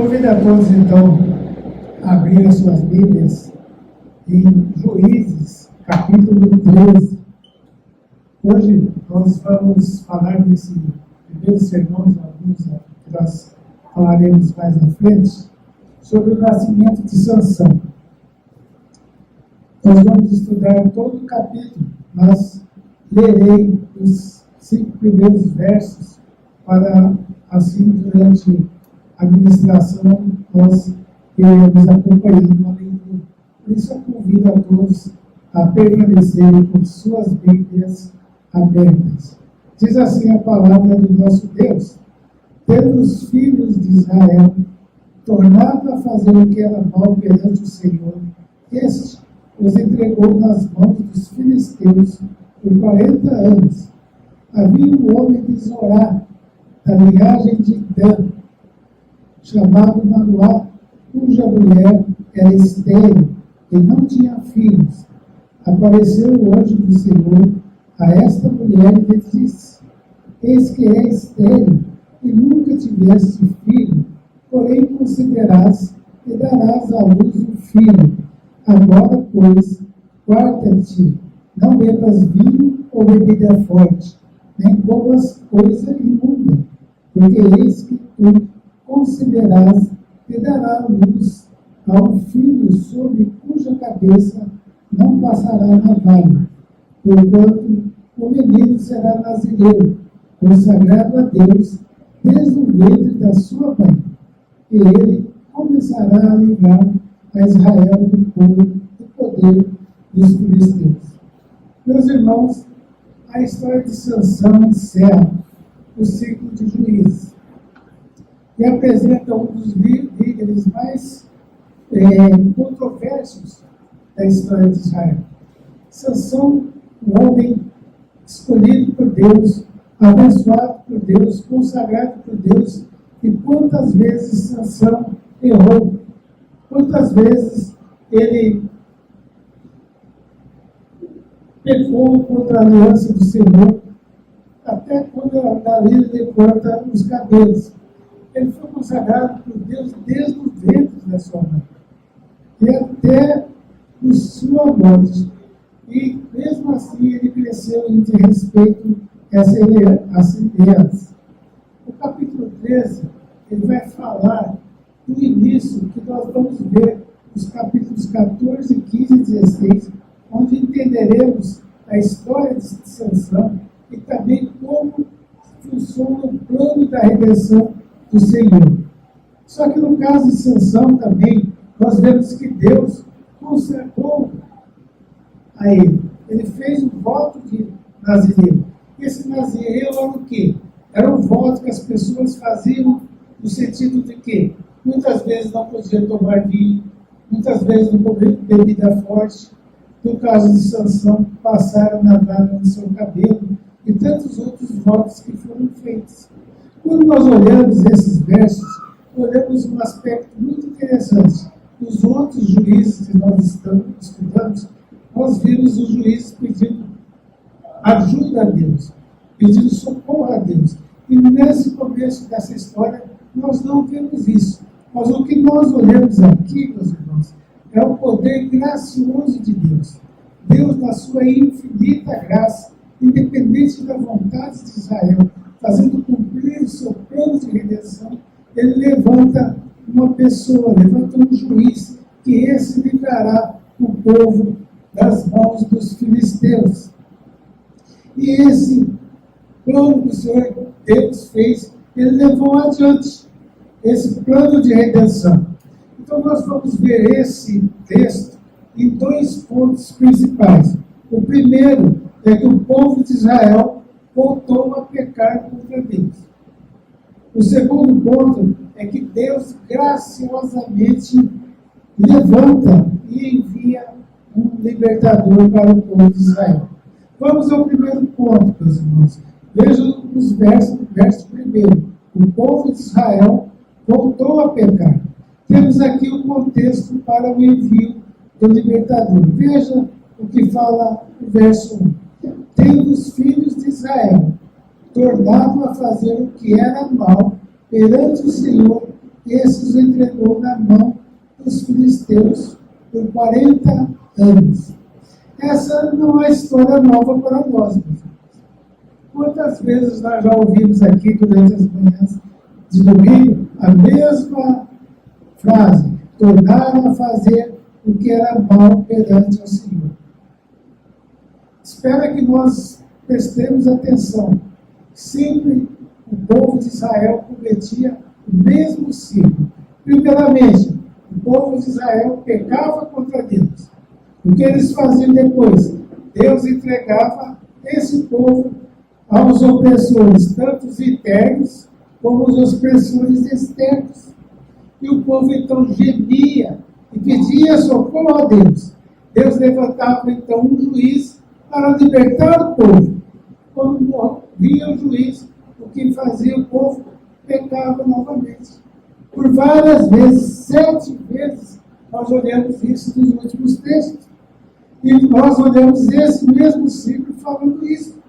Convido a todos, então, a abrir as suas Bíblias em Juízes, capítulo 13. Hoje nós vamos falar desse primeiro sermão, alguns que nós falaremos mais à frente, sobre o nascimento de Sansão. Nós vamos estudar todo o capítulo, mas lerei os 5 primeiros versos para, assim, durante a ministração, nós iremos acompanhando uma leitura. Por isso, eu convido a todos a permanecerem com suas Bíblias abertas. Diz assim a palavra do nosso Deus: tendo os filhos de Israel tornado a fazer o que era mal perante o Senhor, este os entregou nas mãos dos filisteus por 40 anos. Havia um homem de Zorá, da linhagem de Dan, chamado Manoá, cuja mulher era estéril e não tinha filhos. Apareceu o anjo do Senhor a esta mulher e lhe disse: eis que é estéril e nunca tiveste filho, porém conceberás e darás à luz um filho. Agora, pois, guarda-te, não bebas vinho ou bebida forte, nem comas coisa imunda, porque eis que tu conceberás e dará luz a um filho sobre cuja cabeça não passará navalha, porquanto o menino será nazireu, consagrado a Deus desde o ventre da sua mãe, e ele começará a livrar a Israel do poder dos filisteus. Meus irmãos, a história de Sansão encerra o ciclo de Juízes e apresenta um dos líderes mais controversos da história de Israel. Sansão, um homem escolhido por Deus, abençoado por Deus, consagrado por Deus. E quantas vezes Sansão errou, quantas vezes ele pecou contra a aliança do Senhor, até quando a Dalila lhe corta os cabelos. Ele foi consagrado por Deus desde o ventre da sua mãe e até a sua morte. E mesmo assim ele cresceu em respeito a essa aliança. O capítulo 13, ele vai falar do início, que nós vamos ver os capítulos 14, 15 e 16, onde entenderemos a história de Sansão e também como funciona o plano da redenção do Senhor. Só que no caso de Sansão também, nós vemos que Deus consagrou a ele. Ele fez um voto de nazireu. Esse nazireu era o quê? Era um voto que as pessoas faziam no sentido de que muitas vezes não podiam tomar vinho, muitas vezes não podiam bebida forte. No caso de Sansão, passaram navalha no seu cabelo e tantos outros votos que foram feitos. Quando nós olhamos esses versos, olhamos um aspecto muito interessante. Os outros juízes que nós estudamos, nós vimos os juízes pedindo ajuda a Deus, pedindo socorro a Deus. E nesse começo dessa história, nós não vemos isso. Mas o que nós olhamos aqui, meus irmãos, é o poder gracioso de Deus. Deus, na sua infinita graça, independente da vontade de Israel, fazendo cumprir o seu plano de redenção, ele levanta uma pessoa, levanta um juiz, que esse livrará o povo das mãos dos filisteus. E esse plano que o Senhor Deus fez, ele levou adiante esse plano de redenção. Então nós vamos ver esse texto em 2 pontos principais. O primeiro é que o povo de Israel voltou a pecar contra Deus. O segundo ponto é que Deus graciosamente levanta e envia um libertador para o povo de Israel. Vamos ao primeiro ponto, meus irmãos. Vejam os versos, verso primeiro. O povo de Israel voltou a pecar. Temos aqui o contexto para o envio do libertador. Veja o que fala o verso 1. Tendo os filhos de Israel tornado a fazer o que era mal perante o Senhor, esse os entregou na mão dos filisteus por 40 anos. Essa não é história nova para nós, meus irmãos. Quantas vezes nós já ouvimos aqui durante as manhãs de domingo a mesma frase: tornaram a fazer o que era mal perante o Senhor. Espero que nós prestemos atenção. Sempre o povo de Israel cometia o mesmo ciclo. Primeiramente, o povo de Israel pecava contra Deus. O que eles faziam depois? Deus entregava esse povo aos opressores, tanto os internos como os opressores externos. E o povo então gemia e pedia socorro a Deus. Deus levantava então um juiz para libertar o povo. Quando vinha o juiz, o que fazia o povo? Pecava novamente. Por várias vezes, 7 vezes, nós olhamos isso nos últimos textos. E nós olhamos esse mesmo ciclo falando isso.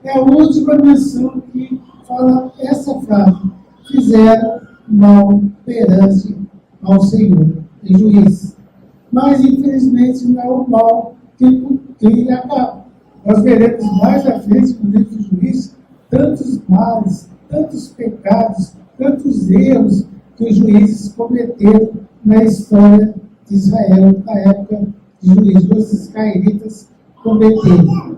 É a última menção que fala essa frase: fizeram mal perante ao Senhor, em Juízes. Mas, infelizmente, não é o mal que acaba. Nós veremos mais à frente no livro de Juízes tantos males, tantos pecados, tantos erros que os juízes cometeram na história de Israel, na época de Juízes. Os israelitas cometeram.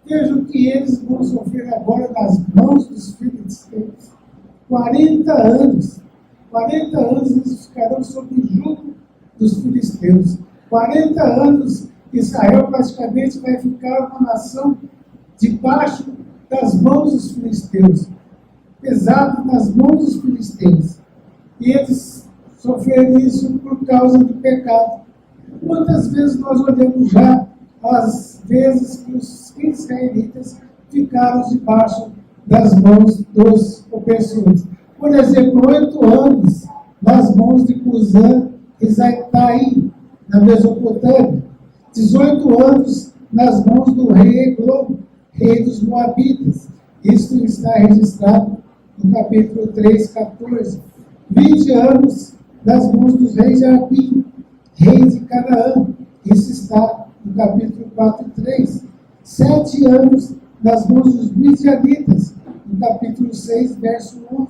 Vejam que eles vão sofrer agora nas mãos dos filisteus 40 anos. 40 anos eles ficarão sob o jugo dos filisteus. 40 anos Israel praticamente vai ficar uma nação debaixo das mãos dos filisteus, pesado nas mãos dos filisteus. E eles sofreram isso por causa do pecado. Quantas vezes nós olhamos já as vezes que os israelitas ficaram debaixo das mãos dos opressores? Por exemplo, 8 anos nas mãos de Cusã e Zaitaim, na Mesopotâmia. 18 anos nas mãos do rei Eglon, rei dos Moabitas. Isso está registrado no capítulo 3, 14. 20 anos nas mãos dos reis Jabim, rei de Canaã. Isso está no capítulo 4, 3. 7 anos nas mãos dos midianitas, no capítulo 6, verso 1,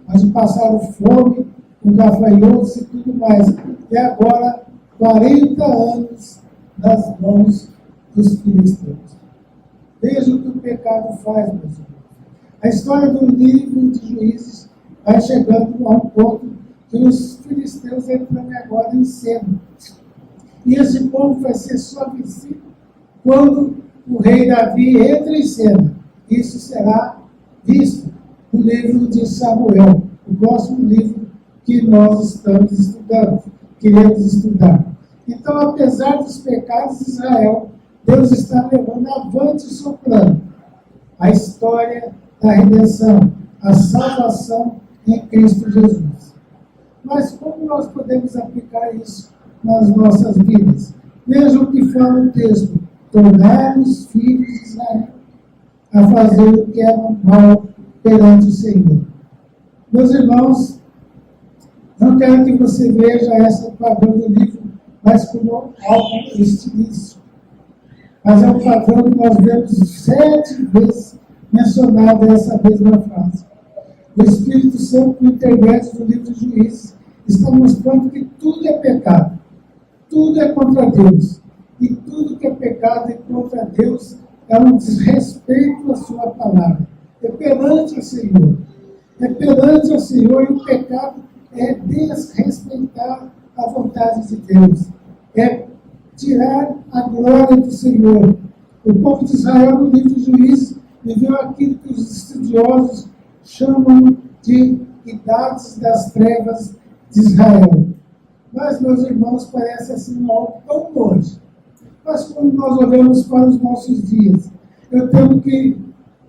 onde passaram fome, com gafanhotos e tudo mais. E agora, 40 anos nas mãos dos filisteus. Veja o que o pecado faz, meus irmãos. A história do livro de Juízes vai chegando a um ponto que os filisteus entram agora em cena. E esse povo vai ser só vencido quando o rei Davi entra em cena. Isso será visto no livro de Samuel, o próximo livro que nós estamos estudando, queremos estudar. Então, apesar dos pecados de Israel, Deus está levando avante e soprando a história da redenção, a salvação em Cristo Jesus. Mas como nós podemos aplicar isso nas nossas vidas? Vejam o que fala o texto: tornar os filhos de Israel a fazer o que é mal perante o Senhor. Meus irmãos, não quero que você veja essa padrão do livro, mas como algo estilístico. Mas é um padrão que nós vemos 7 vezes mencionada essa mesma frase. O Espírito Santo, por intermédio do livro de Juízes, está mostrando que tudo é pecado. Tudo é contra Deus. E tudo que é pecado e contra Deus é um desrespeito à sua palavra. É perante o Senhor. É perante o Senhor, e o pecado é desrespeitar a vontade de Deus. É tirar a glória do Senhor. O povo de Israel, no livro de Juízes, viveu aquilo que os estudiosos chamam de idades das trevas de Israel. Mas, meus irmãos, parece assim algo tão longe. Mas quando nós olhamos para os nossos dias, eu temo que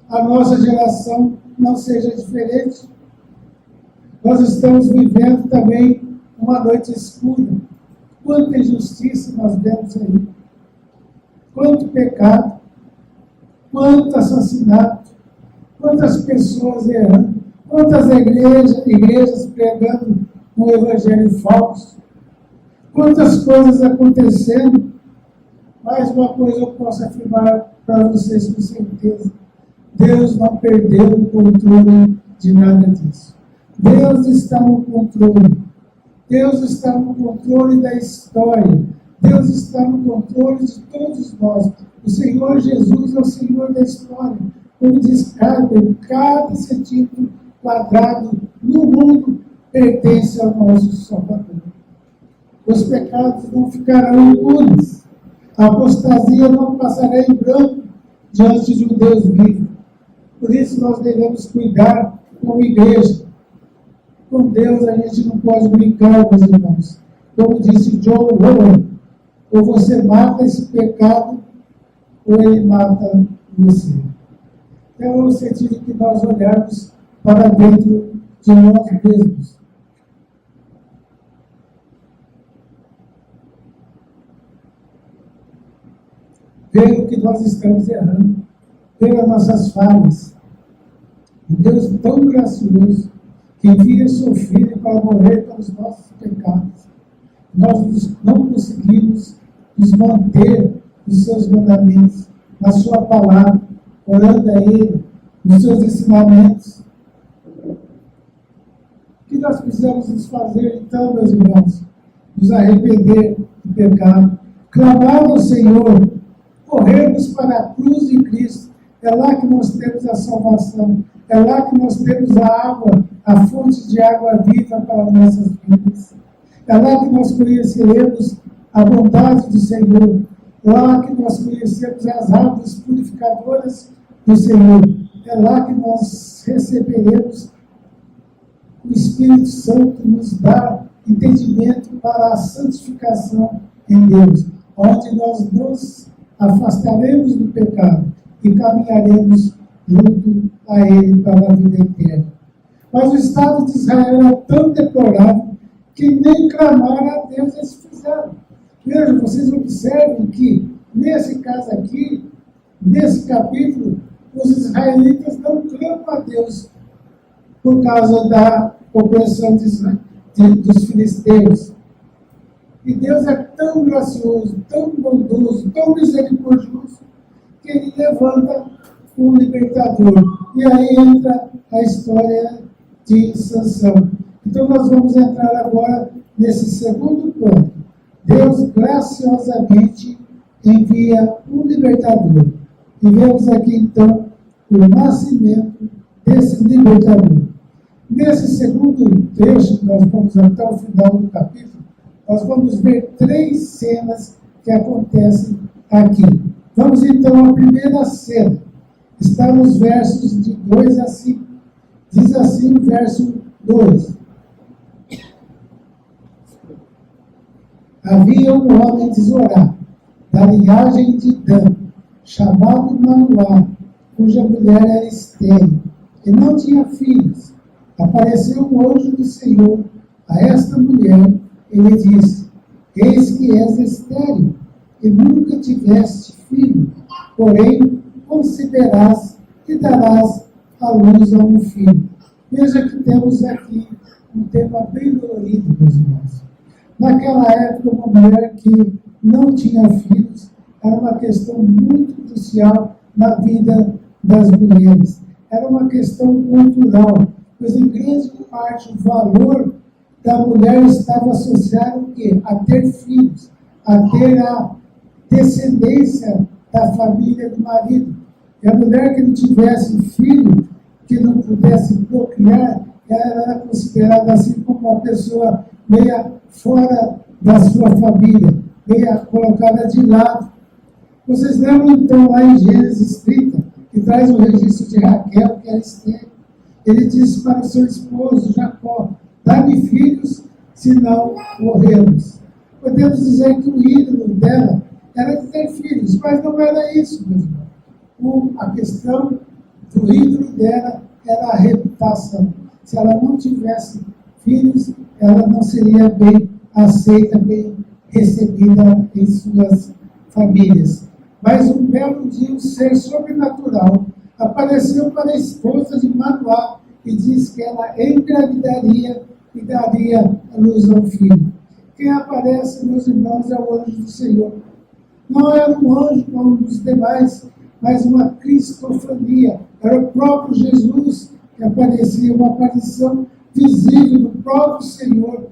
a nossa geração não seja diferente. Nós estamos vivendo também uma noite escura. Quanta injustiça nós vemos aí. Quanto pecado, quanto assassinato, quantas pessoas errando, Quantas igrejas pregando um evangelho falso? Quantas coisas acontecendo? Mais uma coisa eu posso afirmar para vocês com certeza. Deus não perdeu o controle de nada disso. Deus está no controle. Deus está no controle da história. Deus está no controle de todos nós. O Senhor Jesus é o Senhor da história. Como diz Carter, cada centímetro quadrado no mundo pertence ao nosso Salvador. Os pecados não ficarão impunes. A apostasia não passará em branco diante de um Deus vivo. Por isso nós devemos cuidar como igreja. Com Deus a gente não pode brincar, meus irmãos. Como disse John Owen, ou você mata esse pecado, ou ele mata você. Então, é o sentido que nós olharmos para dentro de nós mesmos. Ver o que nós estamos errando, ver as nossas falhas. Um Deus tão gracioso, que envia seu Filho para morrer pelos nossos pecados. Nós não conseguimos nos manter nos seus mandamentos, na sua palavra, orando a Ele, nos seus ensinamentos. O que nós precisamos nos fazer, então, meus irmãos? Nos arrepender do pecado, clamar ao Senhor, corrermos para a cruz de Cristo. É lá que nós temos a salvação. É lá que nós temos a água, a fonte de água viva para nossas vidas. É lá que nós conheceremos a bondade do Senhor. É lá que nós conhecemos as águas purificadoras do Senhor. É lá que nós receberemos o Espírito Santo, nos dá entendimento para a santificação em Deus, onde nós nos afastaremos do pecado e caminharemos junto a Ele para a vida eterna. Mas o estado de Israel era tão deplorável que nem clamar a Deus eles fizeram. Vejam, vocês observem que, nesse caso aqui, nesse capítulo, os israelitas não clamam a Deus por causa da opressão dos filisteus. E Deus é tão gracioso, tão bondoso, tão misericordioso, que Ele levanta um libertador. E aí entra a história de Sansão. Então nós vamos entrar agora nesse segundo ponto. Deus graciosamente envia um libertador. E vemos aqui então o nascimento desse libertador. Nesse segundo trecho, nós vamos até o final do capítulo, nós vamos ver 3 cenas que acontecem aqui. Vamos então à primeira cena. Está nos versos de 2 a 5. Diz assim o verso 2. Havia um homem de Zorá, da linhagem de Dan, chamado Manoá, cuja mulher era estéril, e não tinha filhos. Apareceu um anjo do Senhor a esta mulher, e lhe disse: Eis que és estéril, e nunca tiveste filho, porém conceberás e darás à luz a um filho. Veja que temos aqui um tema bem dolorido, meus irmãos. Naquela época, uma mulher que não tinha filhos era uma questão muito crucial na vida das mulheres. Era uma questão cultural, pois em grande parte o valor da mulher estava associado o quê? A ter filhos, a ter a descendência da família do marido. E a mulher que não tivesse filho, que não pudesse procriar, ela era considerada assim como uma pessoa meia fora da sua família, meia colocada de lado. Vocês lembram então lá em Gênesis 30, que traz o registro de Raquel, que era estéril. Ele disse para o seu esposo Jacó: dá-me filhos, senão morremos. Podemos dizer que o ídolo dela era de ter filhos, mas não era isso, meu irmão. A questão do ídolo dela era a reputação. Se ela não tivesse filhos, ela não seria bem aceita, bem recebida em suas famílias. Mas um belo dia, um ser sobrenatural apareceu para a esposa de Manoá e diz que ela engravidaria e daria à luz a um filho. Quem aparece, meus irmãos, é o anjo do Senhor. Não era um anjo como os demais, mas uma cristofania. Era o próprio Jesus que aparecia, uma aparição visível do próprio Senhor.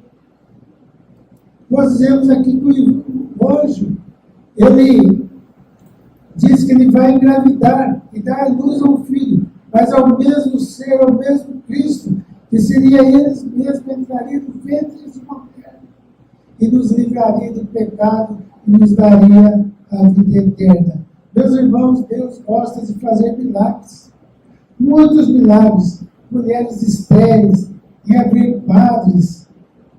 Nós vemos aqui que o anjo, ele diz que ele vai engravidar e dar à luz a um filho, mas ao mesmo ser, ao mesmo Cristo, que seria ele mesmo, entraria no ventre de uma mulher e nos livraria do pecado e nos daria a vida eterna. Meus irmãos, Deus gosta de fazer milagres, muitos milagres, mulheres estéreis, em abrir padres.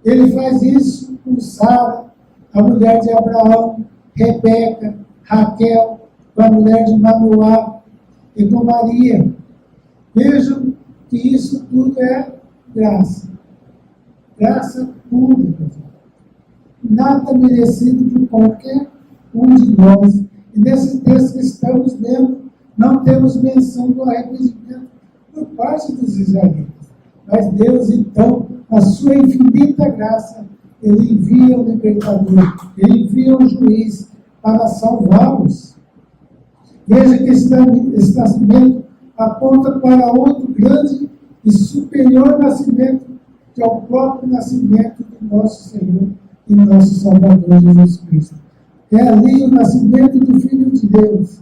Ele faz isso com Sara, a mulher de Abraão, Rebeca, Raquel, com a mulher de Manoá e com Maria. Vejam que isso tudo é graça. Graça pura, pessoal. Nada merecido por qualquer um de nós. E nesse texto que estamos lendo, não temos menção do arrependimento por parte dos israelitas. Mas Deus, então, a sua infinita graça, ele envia o libertador, ele envia o juiz para salvá-los. Veja que esse nascimento aponta para outro grande e superior nascimento, que é o próprio nascimento do nosso Senhor e nosso Salvador Jesus Cristo. É ali o nascimento do Filho de Deus.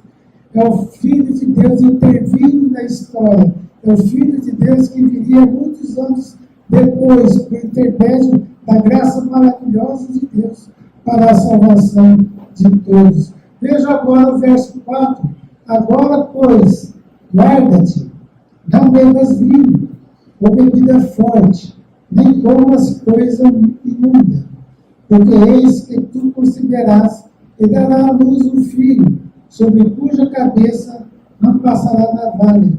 É o Filho de Deus intervindo na história. É o Filho de Deus que viria muitos anos depois, por intermédio da graça maravilhosa de Deus, para a salvação de todos. Veja agora o verso 4. Agora, pois, guarda-te, não bebas vinho, ou bebida forte, nem comas coisa imunda, porque eis que tu conceberás e dará à luz um filho, sobre cuja cabeça não passará navalha,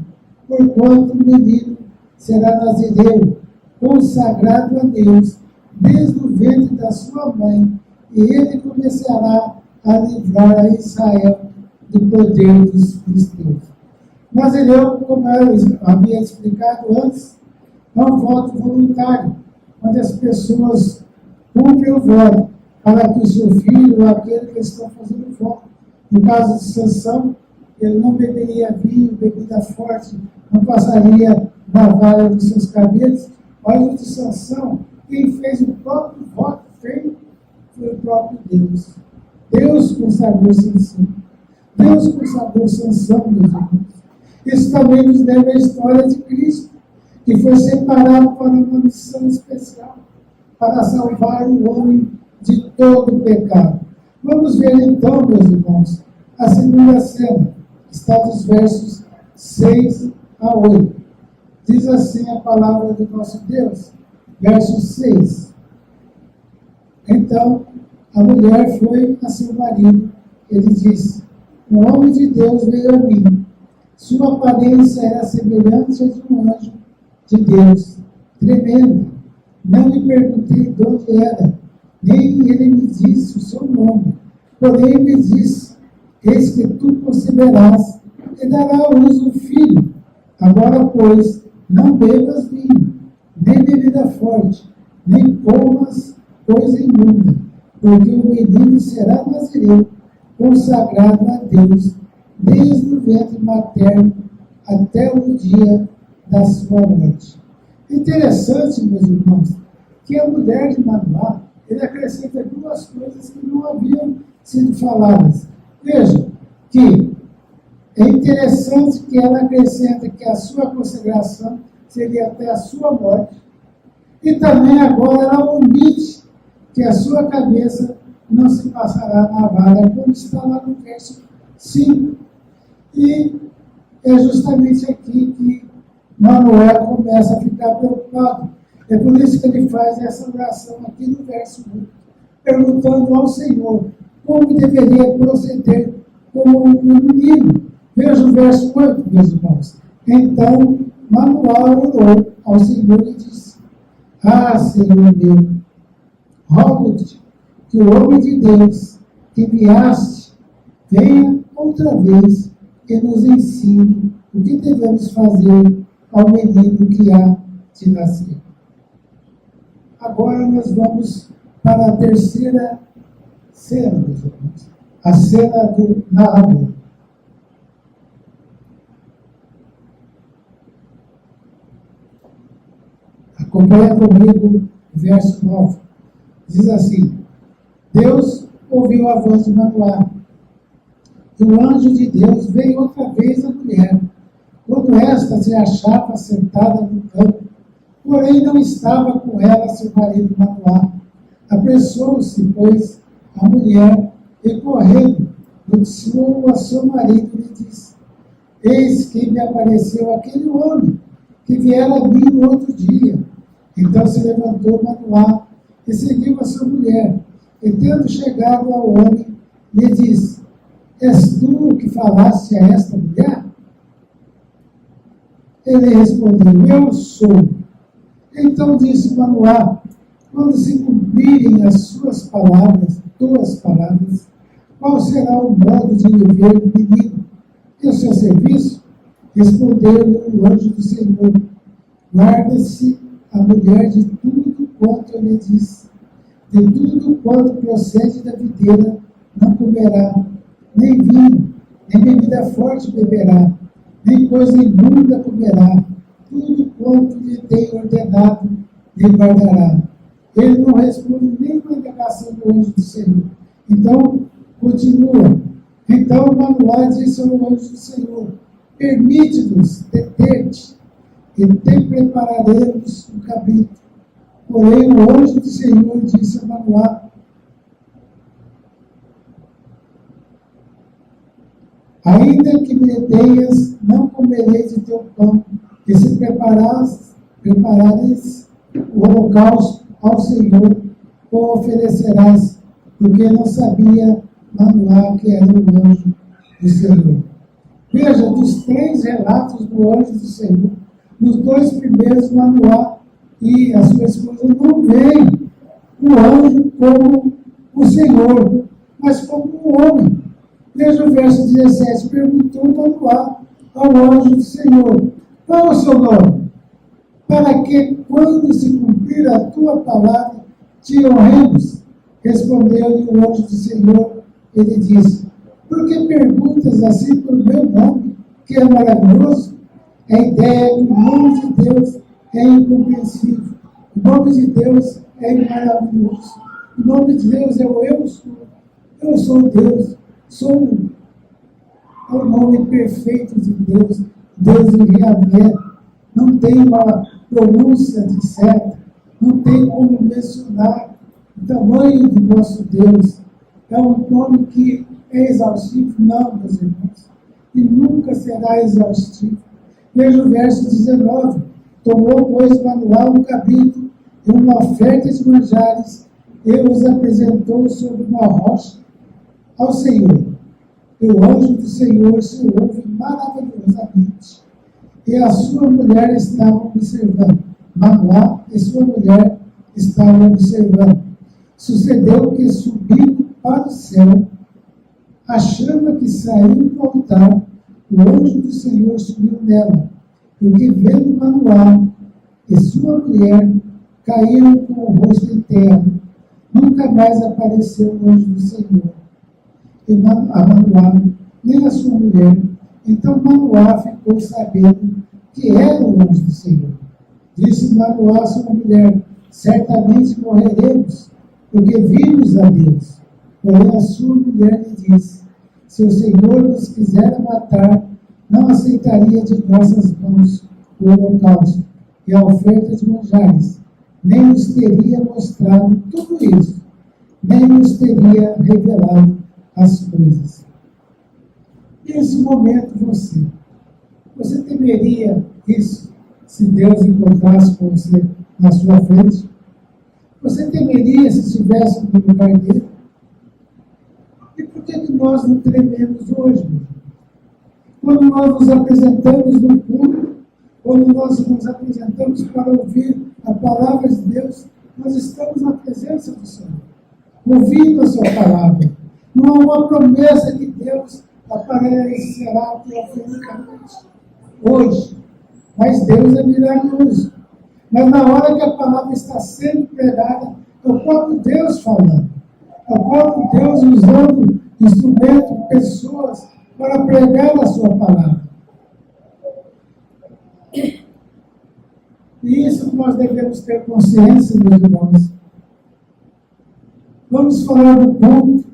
porquanto o menino será nazireu, consagrado a Deus, desde o ventre da sua mãe, e ele começará a livrar a Israel do poder dos filisteus. Nazireu, como eu havia explicado antes, é um voto voluntário, onde as pessoas cumprem o voto para que o seu filho ou aquele que estão fazendo o voto. No caso de Sansão, ele não beberia vinho, bebida forte, não passaria navalha dos seus cabelos. Mas o de Sansão, quem fez o próprio voto feio foi o próprio Deus. Deus consagrou Sansão. Deus consagrou Sansão, meus irmãos. Isso também nos leva à história de Cristo, que foi separado para uma missão especial, para salvar o homem de todo o pecado. Vamos ver então, meus irmãos, a segunda cena, que está dos versos 6 a 8. Diz assim a palavra do nosso Deus, verso 6. Então, a mulher foi a seu marido. Ele disse: um homem de Deus veio a mim. Sua aparência era semelhante a de um anjo de Deus, tremendo. Não lhe perguntei de onde era, nem ele me disse o seu nome. Porém me disse: eis que tu conceberás e dará à luz um filho. Agora, pois, não bebas vinho, nem bebida forte, nem comas coisa imunda, porque o menino será nazireu, consagrado a Deus, desde o ventre materno até o dia da sua morte. Interessante, meus irmãos, que a mulher de Manoá, ele acrescenta duas coisas que não haviam sido faladas. Veja que é interessante que ela acrescenta que a sua consagração seria até a sua morte. E também agora ela omite que a sua cabeça não se passará na vara, como está lá no verso 5. E é justamente aqui que Manoel começa a ficar preocupado. É por isso que ele faz essa oração aqui no verso 1, perguntando ao Senhor como deveria proceder como um menino. Veja o verso 8, meus irmãos. Então, Manoel orou ao Senhor e disse: ah, Senhor meu, rogo-te que o homem de Deus que enviaste venha outra vez e nos ensine o que devemos fazer ao menino que há de nascer. Agora nós vamos para a terceira cena, meus irmãos, a cena do narrador. Acompanha comigo o verso 9. Diz assim: Deus ouviu a voz de Manoá, e o anjo de Deus veio outra vez à mulher, quando esta se achava sentada no campo, porém não estava com ela seu marido Manoá. Apressou-se, pois, a mulher, e correndo, noticiou a seu marido e lhe disse: Eis que me apareceu aquele homem que viera a mim no outro dia. Então se levantou Manoá e seguiu a sua mulher. E tendo chegado ao homem, lhe disse: És tu o que falaste a esta mulher? Ele respondeu: Eu sou. Então disse Manoá: Quando se cumprirem as suas palavras, tuas palavras, qual será o modo de viver o menino? E o seu serviço? Respondeu-lhe o anjo do Senhor: Guarda-se a mulher de tudo quanto eu lhe disse. De tudo quanto procede da videira não comerá, nem vinho, nem bebida forte beberá, nem coisa imunda comerá. Tudo quanto lhe tem ordenado, lhe guardará. Ele não responde nem com a indagação do anjo do Senhor. Então, continua. Então Manoá disse ao anjo do Senhor: Permite-nos deter-te, e te prepararemos um cabrito. Porém, o anjo do Senhor disse a Manoá: Ainda que me deteias, não comerei de teu pão, e se preparares o holocausto ao Senhor, o oferecerás, porque não sabia Manoá que era o anjo do Senhor. Veja, dos 3 relatos do anjo do Senhor, nos 2 primeiros, Manoá e a sua esposa não veem o anjo como o Senhor, mas como um homem. Veja o verso 17, perguntou Manoá ao anjo do Senhor: Qual é o seu nome? Para que, quando se cumprir a tua palavra, te honremos. Respondeu-lhe o anjo do Senhor, ele disse: Por que perguntas assim por meu nome, que é maravilhoso? A ideia que o nome de Deus é incompreensível. O nome de Deus é maravilhoso. O nome de Deus é o Eu Sou. Eu sou Deus. Sou o nome perfeito de Deus. Deus em Yahvé. Não tem uma pronúncia de certa. Não tem como mencionar o tamanho do nosso Deus. É um nome que é exaustivo? Não, meus irmãos. E nunca será exaustivo. Veja o verso 19. Tomou, pois, Manoá um cabrito e uma oferta de manjares, e os apresentou sobre uma rocha ao Senhor. E o anjo do Senhor se ouve maravilhosamente. E a sua mulher estava observando. Manoá e sua mulher estavam observando. Sucedeu que, subindo para o céu, a chama que saiu do altar, o anjo do Senhor subiu nela. Porque vendo Manoá e sua mulher caíram com o rosto em terra, nunca mais apareceu o anjo do Senhor. E a Manoá, nem a sua mulher. Então Manoá ficou sabendo que era o anjo do Senhor. Disse Manoá a sua mulher: Certamente morreremos, porque vimos a Deus. Porém a sua mulher lhe disse: Se o Senhor nos quiser matar, não aceitaria de nossas mãos o holocausto e a oferta de manjares, nem nos teria mostrado tudo isso, nem nos teria revelado as coisas. Nesse momento você temeria isso se Deus encontrasse com você na sua frente? Você temeria se estivesse no lugar dele? E por que nós não trememos hoje, meu irmão? Quando nós nos apresentamos no culto, quando nós nos apresentamos para ouvir a palavra de Deus, nós estamos na presença do Senhor, ouvindo a sua palavra. Não há uma promessa que Deus aparecerá pela frente hoje, Mas Deus é milagroso. Mas na hora que a palavra está sendo pregada, é o próprio Deus falando. É o próprio Deus usando instrumentos, pessoas, para pregar a sua palavra. E isso nós devemos ter consciência, meus irmãos. Vamos falar do culto.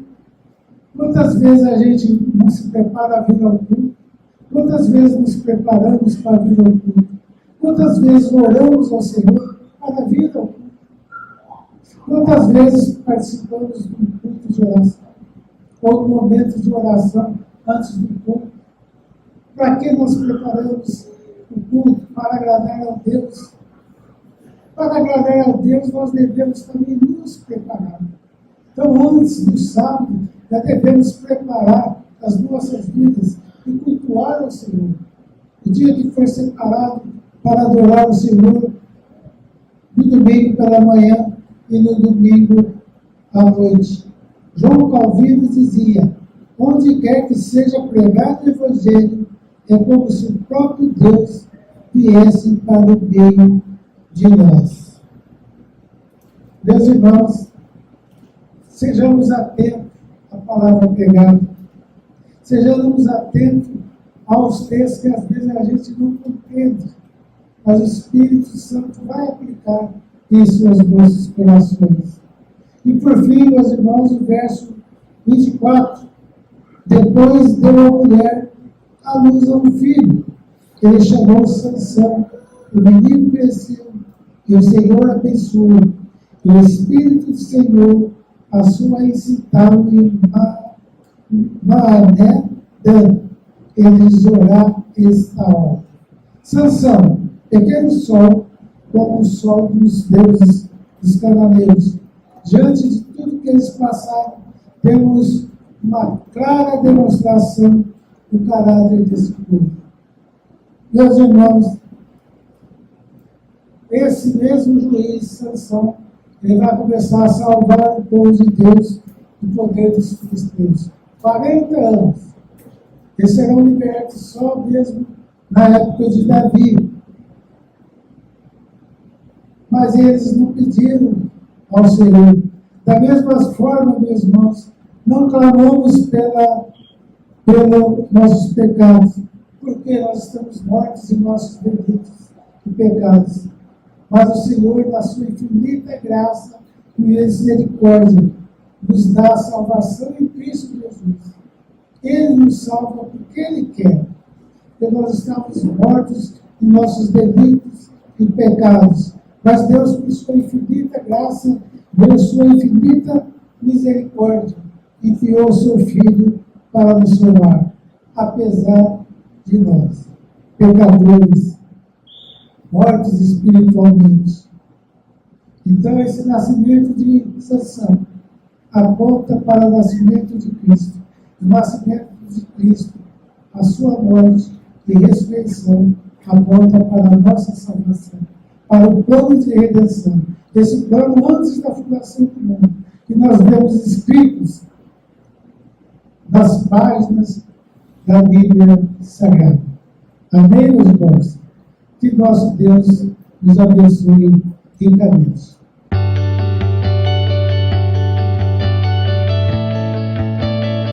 Quantas vezes a gente não se prepara a vir ao culto? Quantas vezes nos preparamos para vir ao culto? Quantas vezes oramos ao Senhor para vir ao culto? Quantas vezes participamos de um culto de oração? Ou de momentos de oração antes do culto? Para que nós preparamos o culto? Para agradar a Deus. Para agradar a Deus, nós devemos também nos preparar. Então, antes do sábado, já devemos preparar as nossas vidas e cultuar ao Senhor. O dia que foi separado para adorar o Senhor, no domingo pela manhã e no domingo à noite. João Calvino dizia: onde quer que seja pregado o Evangelho, é como se o próprio Deus viesse para o meio de nós. Meus irmãos, sejamos atentos à palavra pregada. Sejamos atentos aos textos que às vezes a gente não compreende. Mas o Espírito Santo vai aplicar isso aos nossos corações. E por fim, meus irmãos, o verso 24. Depois deu a mulher à luz a um filho. Ele chamou Sansão. O menino cresceu e o Senhor abençoou. E o Espírito do Senhor passou a incitá-lo em Maanedã, ele Zorá Estaol. Sansão, pequeno sol, como o sol dos deuses dos cananeus. Diante de tudo que eles passaram, temos uma clara demonstração do caráter desse povo. Meus irmãos, esse mesmo juiz, Sansão, ele vai começar a salvar o povo de Deus do poder dos filisteus. 40 anos. Eles serão libertos só mesmo na época de Davi. Mas eles não pediram ao Senhor. Da mesma forma, meus irmãos, não clamamos pelos nossos pecados, porque nós estamos mortos em nossos delitos e pecados. Mas o Senhor, na sua infinita graça e misericórdia, nos dá a salvação em Cristo Jesus. Ele nos salva porque Ele quer. Porque nós estamos mortos em nossos delitos e pecados. Mas Deus, por sua infinita graça, por sua infinita misericórdia, enviou o seu Filho para nos salvar, apesar de nós, pecadores, mortos espiritualmente. Então, esse nascimento de Sansão aponta para o nascimento de Cristo. O nascimento de Cristo, a sua morte e ressurreição, aponta para a nossa salvação, para o plano de redenção. Esse plano antes da fundação do mundo, que nós vemos escritos nas páginas da Bíblia Sagrada. Amém, meus irmãos? Que nosso Deus nos abençoe ricamente.